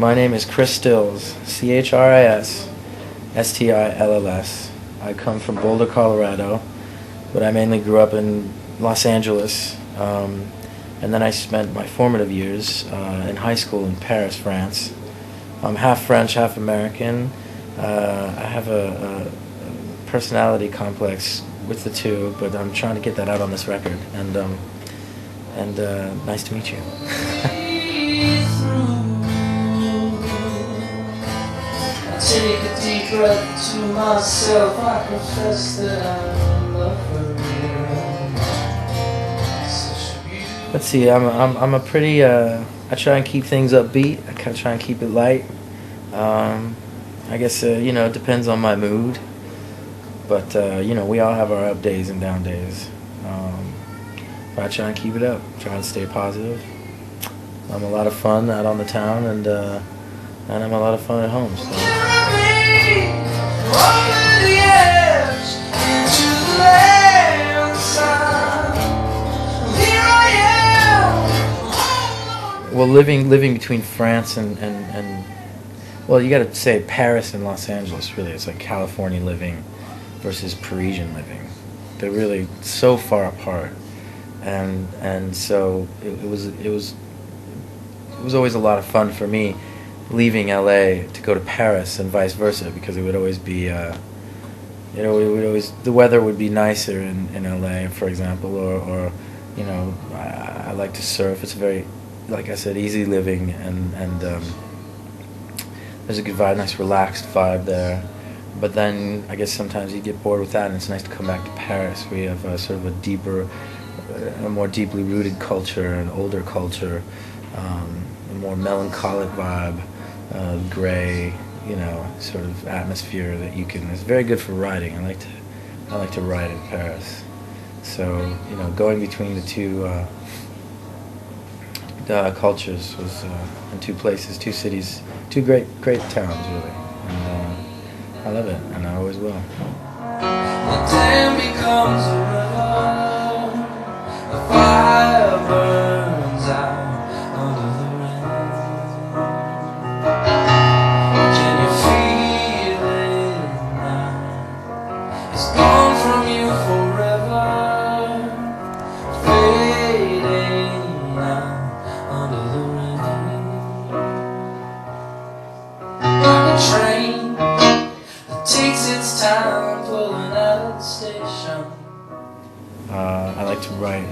My name is Chris Stills, Chris Stills. I come from Boulder, Colorado, but I mainly grew up in Los Angeles. And then I spent my formative years in high school in Paris, France. I'm half French, half American. I have a personality complex with the two, but I'm trying to get that out on this record. And nice to meet you. Take a deep breath to myself. I confess that I'm in love with you. Let's see. I'm a pretty. I try and keep things upbeat. I kind of try and keep it light. I guess it depends on my mood. But we all have our up days and down days. But I try and keep it up. Try and stay positive. I'm a lot of fun out on the town, and I'm a lot of fun at home. So. Well, living between France and well, you got to say Paris and Los Angeles. Really, it's like California living versus Parisian living. They're really so far apart, and so it was always a lot of fun for me leaving LA to go to Paris and vice versa, because it would always be the weather would be nicer in LA, for example, or I like to surf. It's very, like I said, easy living, and there's a good vibe, nice relaxed vibe there. But then I guess sometimes you get bored with that, and it's nice to come back to Paris. We have sort of a deeper, a more deeply rooted culture, an older culture, a more melancholic vibe, gray, sort of atmosphere that you can. It's very good for riding. I like to ride in Paris. So going between the two cultures was in two places, two cities, two great towns really, and I love it, and I always will. The dam becomes a river, the fire burns out under the rain. Can you feel it now? It's gone from you forever, fading out under the rain. Like a train that takes its time pulling out of the station. I like to write,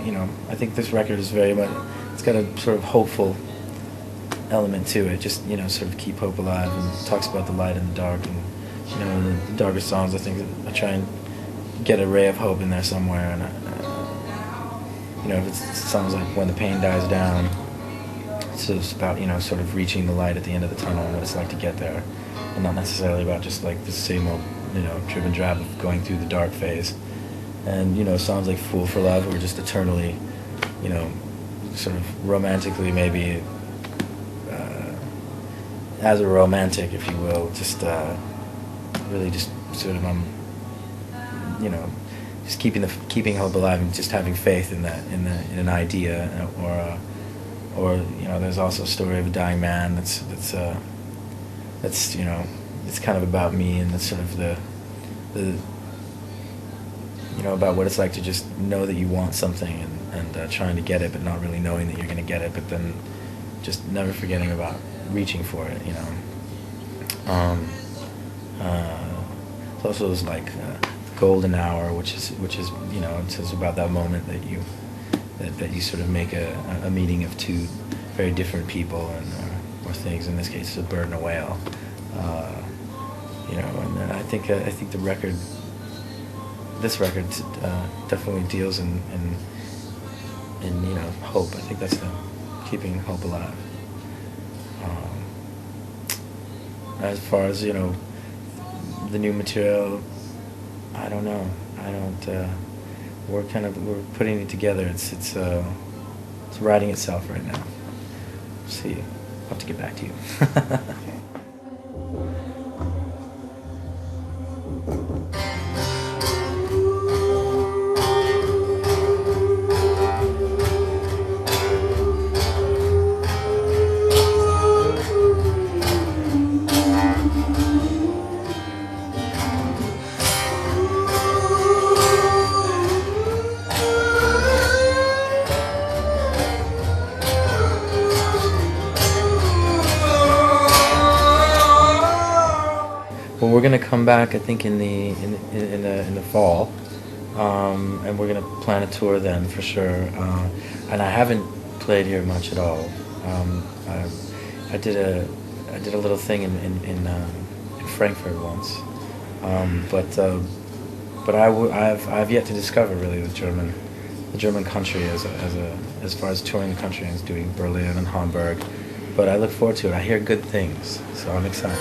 I think this record is very much, it's got a sort of hopeful element to it, just, sort of keep hope alive, and talks about the light and the dark, and, the darker songs, I think I try and get a ray of hope in there somewhere, and, if it's songs like When the Pain Dies Down, it's about, sort of reaching the light at the end of the tunnel and what it's like to get there, and not necessarily about just like the same old, drib and drab of going through the dark phase. And, songs like Fool for Love were just eternally, sort of romantically maybe, as a romantic, if you will, just really just sort of, just keeping hope alive and just having faith in that, in an idea, or there's also a story of a dying man that's it's kind of about me, and that's sort of the about what it's like to just know that you want something, and trying to get it, but not really knowing that you're going to get it, but then just never forgetting about reaching for it, It's also this like golden hour, which is it's about that moment that you sort of make a meeting of two very different people, and or things. In this case, it's a bird and a whale. And I think this record definitely deals in hope. I think that's the keeping hope alive. As far as the new material, I don't know. We're putting it together. It's writing itself right now. See, I'll have to get back to you. we're gonna come back, I think, in the fall, and we're gonna plan a tour then for sure. And I haven't played here much at all. I did a little thing in Frankfurt once, but I've yet to discover really the German country as far as touring the country and doing Berlin and Hamburg. But I look forward to it. I hear good things, so I'm excited.